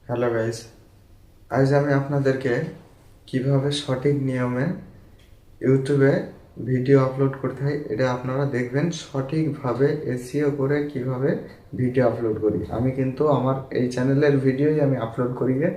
Hello guys, আজ আমি আপনাদেরকে কিভাবে সঠিক নিয়মে ইউটিউবে ভিডিও আপলোড করতে হয় এটা আপনারা দেখবেন। সঠিকভাবে এসইও করে কিভাবে ভিডিও আপলোড করি আমি কিন্তু আমার এই চ্যানেলের ভিডিওই আমি আপলোড করিয়ে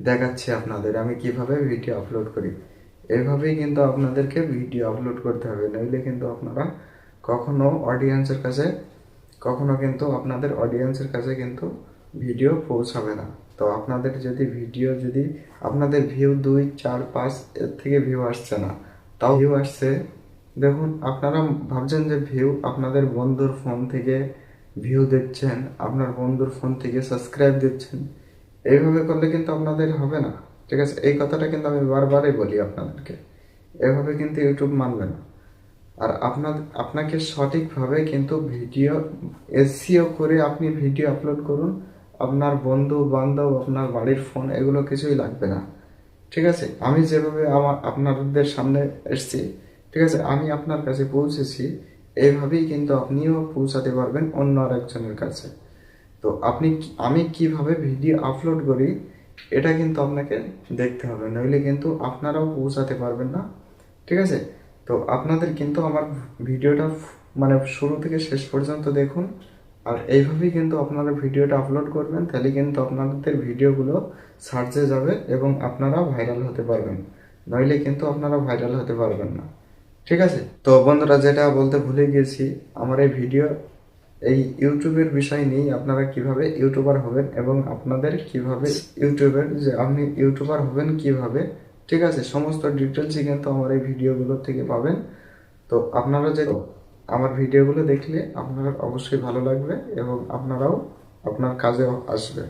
দেখাচ্ছি আপনাদের আমি কিভাবে ভিডিও আপলোড করি। এভাবেই কিন্তু আপনাদেরকে ভিডিও আপলোড করতে হবে, নইলে কিন্তু আপনারা কখনো অডিয়েন্সের কাছে আপনাদের অডিয়েন্সের কাছে কিন্তু ভিডিও পৌঁছাবে না। তো আপনাদের যদি আপনাদের ভিউ 2 4 5 এর থেকে ভিউ আসছে না, তাও ভিউ আসছে, দেখুন আপনারা ভাবছেন যে ভিউ আপনাদের বন্ধুর ফোন থেকে ভিউ দিচ্ছেন, আপনার বন্ধুর ফোন থেকে সাবস্ক্রাইব দিচ্ছেন, এইভাবে করলে কিন্তু আপনাদের হবে না। ঠিক আছে, এই কথাটা কিন্তু আমি বারবারই বলি আপনাদেরকে, এভাবে কিন্তু ইউটিউব মানবে না। আর আপনাকে সঠিকভাবে কিন্তু ভিডিও এসইও করে আপনি ভিডিও আপলোড করুন। আপনার বন্ধু বান্ধব, আপনার বাড়ির ফোন, এগুলো কিছুই লাগবে না। ঠিক আছে, আমি যেভাবে আপনাদের সামনে এসেছি, ঠিক আছে, আমি আপনার কাছে পৌঁছেছি, এইভাবেই কিন্তু আপনিও পৌঁছাতে পারবেন অন্য আরেকজনের কাছে। তো আমি কিভাবে ভিডিও আপলোড করি এটা কিন্তু আপনাকে দেখতে হবে, নইলে কিন্তু আপনারাও পৌঁছাতে পারবেন না। ঠিক আছে, তো আপনাদের কিন্তু আমার ভিডিওটা মানে শুরু থেকে শেষ পর্যন্ত দেখুন। আর এইভাবেই কিন্তু আপনারা ভিডিওটা আপলোড করবেন, তাহলে কিন্তু আপনাদের ভিডিওগুলো সার্চে যাবে এবং আপনারা ভাইরাল হতে পারবেন, নইলে কিন্তু আপনারা ভাইরাল হতে পারবেন না। ঠিক আছে, তো বন্ধুরা, যেটা বলতে ভুলে গিয়েছি, আমার এই ইউটিউবের বিষয় নিয়ে আপনারা কিভাবে ইউটিউবার হবেন এবং আপনাদের কিভাবে আপনি ইউটিউবার হবেন কিভাবে, ঠিক আছে, সমস্ত ডিটেলসই কিন্তু আমার এই ভিডিওগুলো থেকে পাবেন। তো আপনারা যদি আমার ভিডিওগুলো দেখলে আপনার অবশ্যই ভালো লাগবে এবং আপনার কাজেও আসবে।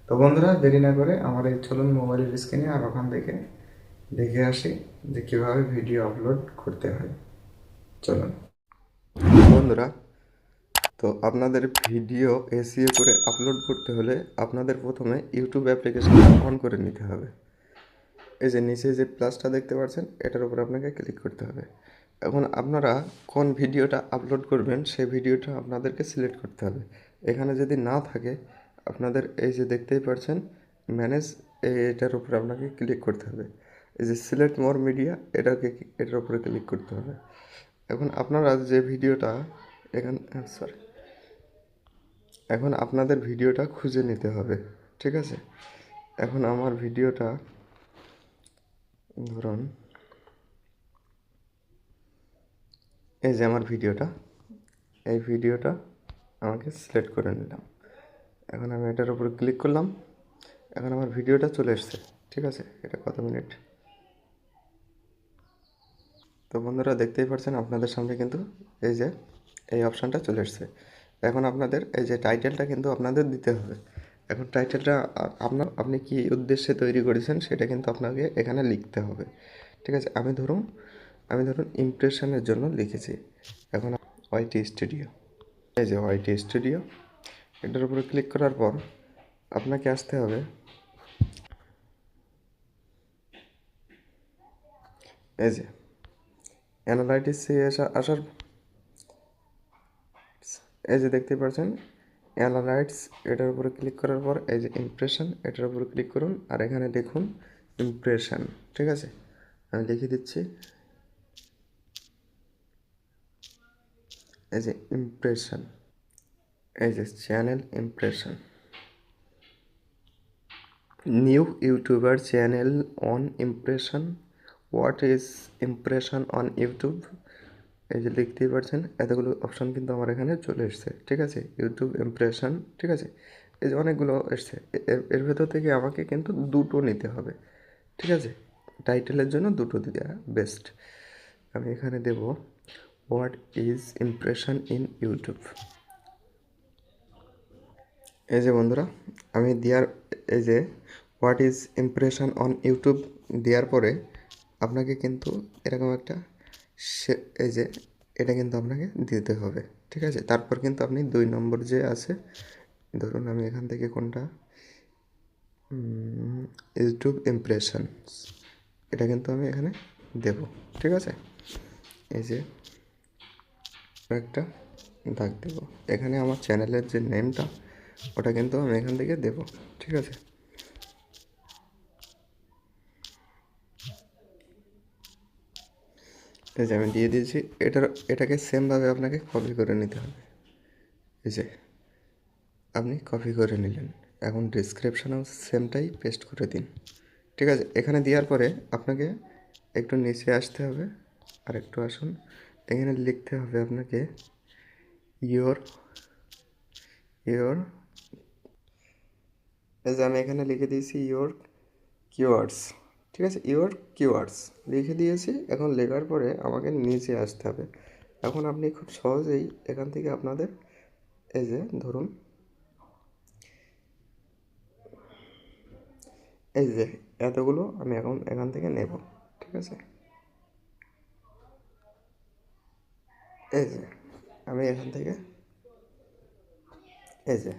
তো বন্ধুরা, দেরি না করে আমার এই চলুন মোবাইলের স্ক্রিনে আর ওখান থেকে দেখে আসি যে কিভাবে ভিডিও আপলোড করতে হয়। চলুন বন্ধুরা, তো আপনাদের ভিডিও এসইও করে আপলোড করতে হলে আপনাদের প্রথমে ইউটিউব অ্যাপ্লিকেশনটা অন করে নিতে হবে। এই যে নিচে যে প্লাসটা দেখতে পাচ্ছেন, এটার উপর আপনাকে ক্লিক করতে হবে। এখন আপনারা কোন ভিডিওটা আপলোড করবেন সেই ভিডিওটা আপনাদেরকে সিলেক্ট করতে হবে। এখানে যদি না থাকে, আপনাদের এই যে দেখতেই পাচ্ছেন ম্যানেজ, এটার উপরে আপনাকে ক্লিক করতে হবে। এই যে সিলেক্ট মোর মিডিয়া, এটার উপরে ক্লিক করতে হবে। এখন আপনারা যে ভিডিওটা এখানে সরি এখন আপনাদের ভিডিওটা খুঁজে নিতে হবে। ঠিক আছে, এখন আমার ভিডিওটা ধরুন, এই যে আমার এই ভিডিওটা আমাকে সিলেক্ট করে নিলাম। এখন আমি এটার উপর ক্লিক করলাম, এখন আমার ভিডিওটা চলে এসছে। ঠিক আছে, এটা কত মিনিট, তো বন্ধুরা দেখতেই পাচ্ছেন আপনাদের সামনে কিন্তু এই অপশানটা চলে এসছে। এখন আপনাদের এই যে টাইটেলটা কিন্তু আপনাদের দিতে হবে। এখন টাইটেলটা আপনি কি উদ্দেশ্যে তৈরি করেছেন সেটা কিন্তু আপনাকে এখানে লিখতে হবে। ঠিক আছে, আমি ধরুন ইমপ্রেশনের জন্য লিখেছি। এখন ওয়াইটি স্টুডিও, এই যে ওয়াইটি স্টুডিও, এটার উপরে ক্লিক করার পর আপনাকে আসতে হবে এই যে অ্যানালাইটিক্সে আসার এই যে দেখতে পাচ্ছেন অ্যানালাইটস, এটার উপরে ক্লিক করার পর এই যে ইমপ্রেশন, এটার উপরে ক্লিক করুন আর এখানে লিখুন ইমপ্রেশন। ঠিক আছে, আমি লিখে দিচ্ছি, এই যে ইমপ্রেশন, এই যে channel impression, new YouTuber channel on impression, what is impression on YouTube. এই যে দেখতেই পাচ্ছেন এতগুলো অপশান কিন্তু আমার এখানে চলে এসছে। ঠিক আছে, ইউটিউব ইমপ্রেশন, ঠিক আছে, এই যে অনেকগুলো এসছে। এর ভেতর থেকে আমাকে কিন্তু দুটো নিতে হবে। ঠিক আছে, টাইটেলের জন্য দুটো দিতে বেস্ট। আমি এখানে দেব what is impression in YouTube. এই যে বন্ধুরা, আমি এই যে what is impression on YouTube দেওয়ার পরে আপনাকে কিন্তু এরকম একটা এই যে এটা কিন্তু আপনাকে দিতে হবে। ঠিক আছে, তারপর কিন্তু আপনি 2 নম্বর যে আছে, ধরুন আমি এখান থেকে কোনটা, ইউটিউব ইমপ্রেশনস, এটা কিন্তু আমি এখানে দেব। ঠিক আছে, এই যে একটা দাগ দেব, এখানে আমার চ্যানেলের যে নেমটা ওটা কিন্তু আমি এখান থেকে দেব। ঠিক আছে, এই যে আমি দিয়ে দিয়েছি। এটাকে সেমভাবে আপনাকে কপি করে নিতে হবে। এই যে আপনি কপি করে নিলেন, এখন ডিসক্রিপশনেও সেমটাই পেস্ট করে দিন। ঠিক আছে, এখানে দেওয়ার পরে আপনাকে একটু নিচে আসতে হবে, আর একটু আসুন, এখানে লিখতে হবে আপনাকে ইয়োর ইয়োর এই যে আমি এখানে লিখে দিয়েছি ইয়োর কিওয়ার্ডস। ঠিক আছে, ইয়োর কিওয়ার্ডস লিখে দিয়েছি। এখন লেখার পরে আমাকে নিচে আসতে হবে। এখন আপনি খুব সহজেই এখান থেকে আপনাদের এই যে ধরুন, এই যে এতগুলো আমি এখন এখান থেকে নেব। ঠিক আছে, এই যে আমি এখান থেকে এই যে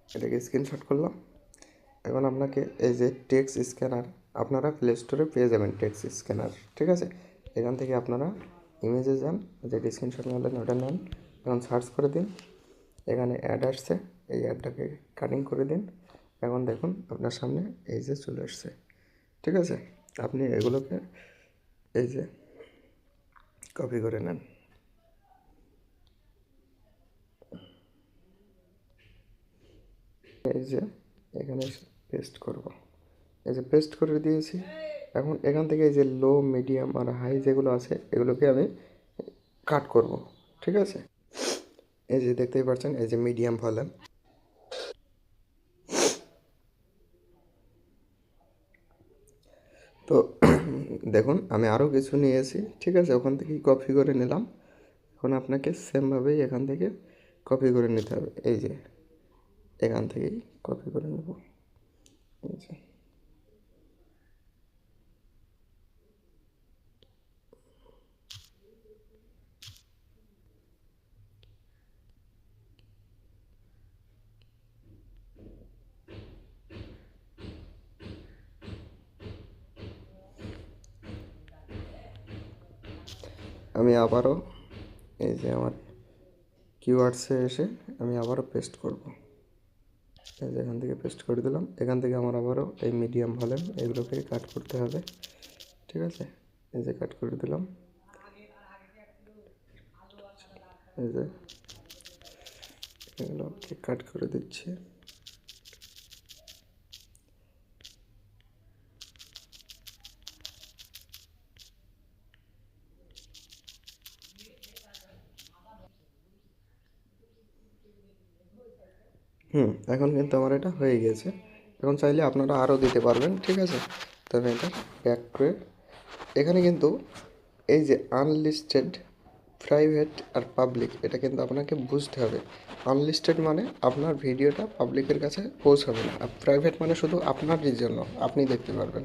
এটাকে স্ক্রিনশট করলাম। এখন আপনাকে এই যে টেক্সট স্ক্যানার আপনারা প্লে স্টোরে পেয়ে যাবেন, টেক্সট স্ক্যানার। ঠিক আছে, এখান থেকে আপনারা ইমেজে যান, যে স্ক্রিনশট মারলেন ওটা নেন, এখন সার্চ করে দিন। এখানে অ্যাড আসছে, এই অ্যাডটাকে কাটিং করে দিন। এখন দেখুন আপনার সামনে এই যে চলে আসছে। ঠিক আছে, আপনি এগুলোকে এই যে কপি করে নেন। এই যে এখানে পেস্ট করব, এই যে পেস্ট করে দিয়েছি। এখন এখান থেকে এই যে লো, মিডিয়াম আর হাই যেগুলো আছে এগুলোকে আমি কাট করব। ঠিক আছে, এই যে দেখতেই পাচ্ছেন, এই যে মিডিয়াম ভলিউম। তো দেখুন আমি আরও কিছু নিয়েছি। ঠিক আছে, ওখান থেকেই কপি করে নিলাম। এখন আপনাকে সেমভাবেই এখান থেকে কপি করে নিতে হবে। এই যে এখান থেকেই কপি করে নেব। এই যে আমি আবারও এই যে আমার কিওয়ার্ডসে এসে আমি আবারও পেস্ট করব। এই যে এখান থেকে পেস্ট করে দিলাম। এখান থেকে আমার আবারও এই মিডিয়াম ভলিউম এগুলোকে কাট করতে হবে। ঠিক আছে, এই যে কাট করে দিলাম। এই যে এগুলোকে কাট করে দিচ্ছি। এখন কিন্তু আমার এটা হয়ে গেছে। এখন চাইলে আপনারা আরও দিতে পারবেন। ঠিক আছে, তবে এটা ব্যাক করে এখানে কিন্তু এই যে আনলিস্টেড, প্রাইভেট আর পাবলিক, এটা কিন্তু আপনাকে বুঝতে হবে। আনলিস্টেড মানে আপনার ভিডিওটা পাবলিকের কাছে পৌঁছাবে না, আর প্রাইভেট মানে শুধু আপনারই জন্য, আপনি দেখতে পারবেন।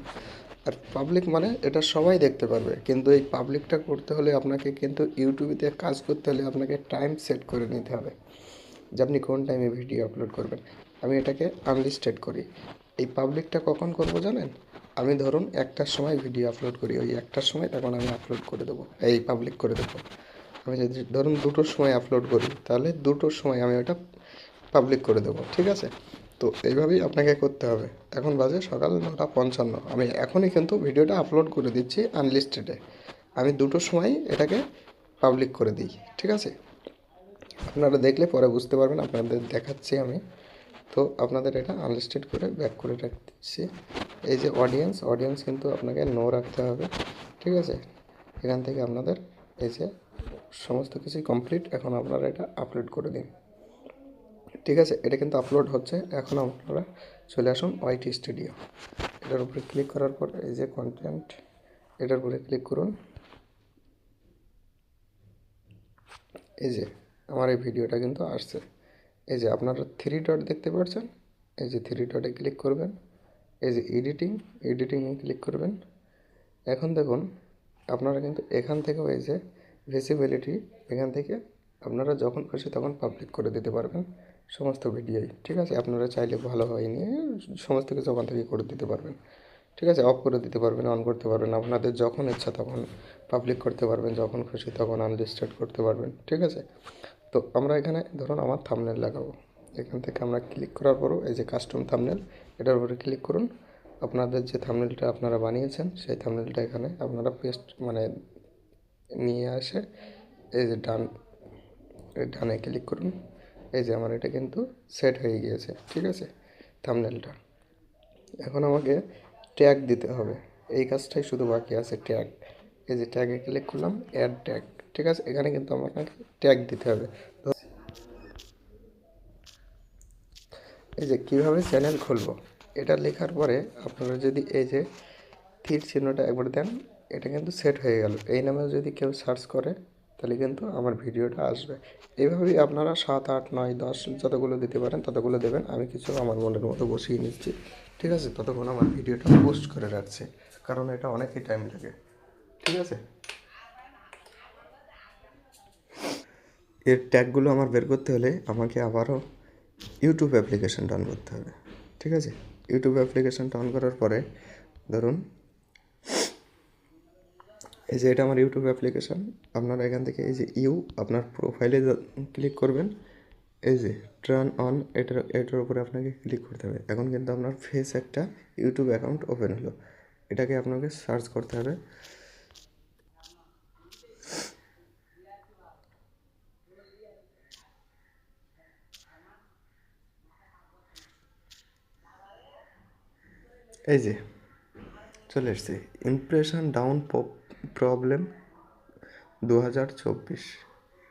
আর পাবলিক মানে এটা সবাই দেখতে পারবে। কিন্তু এই পাবলিকটা করতে হলে আপনাকে কিন্তু ইউটিউবে কাজ করতে হলে আপনাকে টাইম সেট করে নিতে হবে, যে আপনি কোন টাইমে ভিডিও আপলোড করবেন। আমি এটাকে আনলিস্টেড করি। এই পাবলিকটা কখন করব জানেন? আমি ধরুন 1টার সময় ভিডিও আপলোড করি, ওই 1টার সময় তখন আমি আপলোড করে দেবো, এই পাবলিক করে দেবো। আমি যদি ধরুন 2টোর সময় আপলোড করি, তাহলে 2টোর সময় আমি ওটা পাবলিক করে দেবো। ঠিক আছে, তো এইভাবেই আপনাকে করতে হবে। এখন বাজে সকাল 9:55, আমি এখনই কিন্তু ভিডিওটা আপলোড করে দিচ্ছি আনলিস্টেডে। আমি 2টোর সময় এটাকে পাবলিক করে দিই। ঠিক আছে, আপনারা দেখলে পরে বুঝতে পারবেন, আপনাদের দেখাচ্ছি আমি। তো আপনাদের এটা আনলিস্টেড করে ব্যাক করে রাখছি। এই যে অডিয়েন্স কিন্তু আপনাকে নো রাখতে হবে। ঠিক আছে, এখান থেকে আপনাদের এই যে সমস্ত কিছুই কমপ্লিট। এখন আপনারা এটা আপলোড করে দিন। ঠিক আছে, এটা কিন্তু আপলোড হচ্ছে। এখন আপনারা চলে আসুন ওয়াইটি স্টুডিও, এটার উপরে ক্লিক করার পর এই যে কন্টেন্ট, এটার উপরে ক্লিক করুন। এই যে আমার এই ভিডিওটা কিন্তু আসছে। এই যে আপনারা 3 ডট দেখতে পাচ্ছেন, এই যে 3 ডটে ক্লিক করবেন। এই যে এডিটিংয়ে ক্লিক করবেন। এখন দেখুন আপনারা কিন্তু এখান থেকেও এই যে ভিজিবিলিটি, এখান থেকে আপনারা যখন খুশি তখন পাবলিক করে দিতে পারবেন সমস্ত ভিডিওই। ঠিক আছে, আপনারা চাইলে ভালো হয়নি সমস্ত কিছু ওখান থেকে করে দিতে পারবেন। ঠিক আছে, অফ করে দিতে পারবেন, অন করতে পারবেন, আপনাদের যখন ইচ্ছা তখন পাবলিক করতে পারবেন, যখন খুশি তখন আনলিস্টেড করতে পারবেন। ঠিক আছে, তো আমরা এখানে ধরুন আমার থাম্বনেল লাগাবো। এখান থেকে আমরা ক্লিক করার পরও এই যে কাস্টম থাম্বনেল, এটার উপরে ক্লিক করুন। আপনাদের যে থাম্বনেলটা আপনারা বানিয়েছেন সেই থাম্বনেলটা এখানে আপনারা পেস্ট মানে নিয়ে আসে এই যে ডানে ক্লিক করুন। এই যে আমার এটা কিন্তু সেট হয়ে গিয়েছে, ঠিক আছে, থাম্বনেলটা। এখন আমাকে ট্যাগ দিতে হবে, এই কাজটাই শুধু বাকি আছে, ট্যাগ। এই যে ট্যাগে ক্লিক করলাম, অ্যাড ট্যাগ, ঠিক আছে। এখানে কিন্তু আমাকে ট্যাগ দিতে হবে। তো এই যে কীভাবে চ্যানেল খুলবো এটা লেখার পরে আপনারা যদি এই যে তীর চিহ্নটা একবার দেন, এটা কিন্তু সেট হয়ে গেল। এই নামে যদি কেউ সার্চ করে তাহলে কিন্তু আমার ভিডিওটা আসবে। এইভাবেই আপনারা 7, 8, 9, 10 যতগুলো দিতে পারেন ততগুলো দেবেন। আমি কিছু আমার মনের মতো বসিয়ে নিচ্ছি, ঠিক আছে। ততক্ষণ আমার ভিডিওটা পোস্ট করে রাখছে, কারণ এটা অনেকই টাইম লাগে, ঠিক আছে। এর ট্যাগগুলো আমার বের করতে হলে আমাকে আবারও ইউটিউব অ্যাপ্লিকেশনটা অন করতে হবে, ঠিক আছে। ইউটিউব অ্যাপ্লিকেশনটা অন করার পরে ধরুন এই যে এটা আমার ইউটিউব অ্যাপ্লিকেশন। আপনারা এখান থেকে এই যে আপনার প্রোফাইলে ক্লিক করবেন, এই যে টার্ন অন, এটার উপরে আপনাকে ক্লিক করতে হবে। এখন কিন্তু আপনার ফেস একটা ইউটিউব অ্যাকাউন্ট ওপেন হলো। এটাকে আপনাকে সার্চ করতে হবে। এই যে চলে এসছে, ইমপ্রেশন ডাউন প্রবলেম 2024,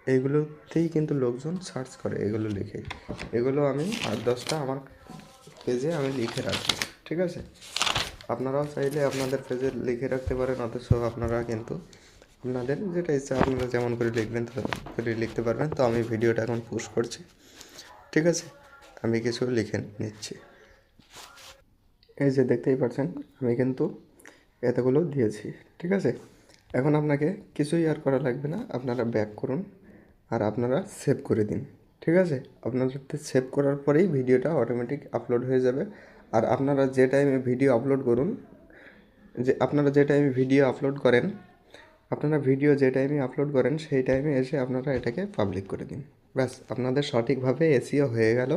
এইগুলোতেই কিন্তু লোকজন সার্চ করে, এগুলো লিখে। এগুলো আমি 8-10টা আমার পেজে আমি লিখে রাখবো, ঠিক আছে। আপনারাও চাইলে আপনাদের পেজে লিখে রাখতে পারেন, অথচ আপনারা কিন্তু আপনাদের যেটা ইচ্ছা আপনারা যেমন করে লিখবেন তেমন করে লিখতে পারবেন। তো আমি ভিডিওটা এখন পোস্ট করছি, ঠিক আছে। আমি কিছু লিখে নিচ্ছি। এই যে দেখতেই পাচ্ছেন আমি কিন্তু এতগুলো দিয়েছি, ঠিক আছে। এখন আপনাকে কিছুই আর করা লাগবে না, আপনারা ব্যাক করুন আর আপনারা সেভ করে দিন, ঠিক আছে। আপনাদের সেভ করার পরেই ভিডিওটা অটোমেটিক আপলোড হয়ে যাবে। আর আপনারা যে টাইমে ভিডিও আপলোড করুন, আপনারা যে টাইমে ভিডিও আপলোড করেন, আপনারা ভিডিও যে টাইমে আপলোড করেন সেই টাইমে এসে আপনারা এটাকে পাবলিক করে দিন। ব্যাস, আপনাদের সঠিকভাবে এসইও হয়ে গেল।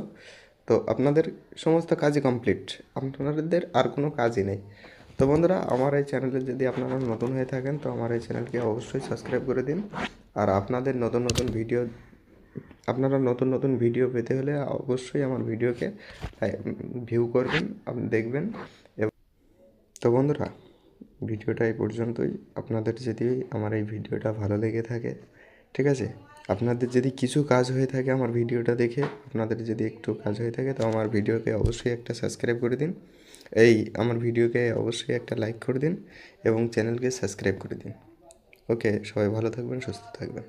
তো আপনাদের সমস্ত কাজই কমপ্লিট, আপনাদের আর কোনো কাজই নেই। তো বন্ধুরা, আমার এই চ্যানেলে যদি আপনারা নতুন হয়ে থাকেন তো আমার এই চ্যানেলকে অবশ্যই সাবস্ক্রাইব করে দিন। আর আপনাদের নতুন নতুন ভিডিও পেতে হলে অবশ্যই আমার ভিডিওকে ভিউ করবেন, আপনি দেখবেন। তো বন্ধুরা, ভিডিওটা এই পর্যন্তই। আপনাদের যদি আমার এই ভিডিওটা ভালো লেগে থাকে, ঠিক আছে, আপনাদের যদি কিছু কাজ হয়ে থাকে আমার ভিডিওটা দেখে, আপনাদের যদি একটু কাজ হয়ে থাকে তো আমার ভিডিওকে অবশ্যই একটা সাবস্ক্রাইব করে দিন। আমার ভিডিওকে অবশ্যই একটা লাইক করে দিন এবং চ্যানেলকে সাবস্ক্রাইব করে দিন। ওকে, সবাই ভালো থাকবেন, সুস্থ থাকবেন।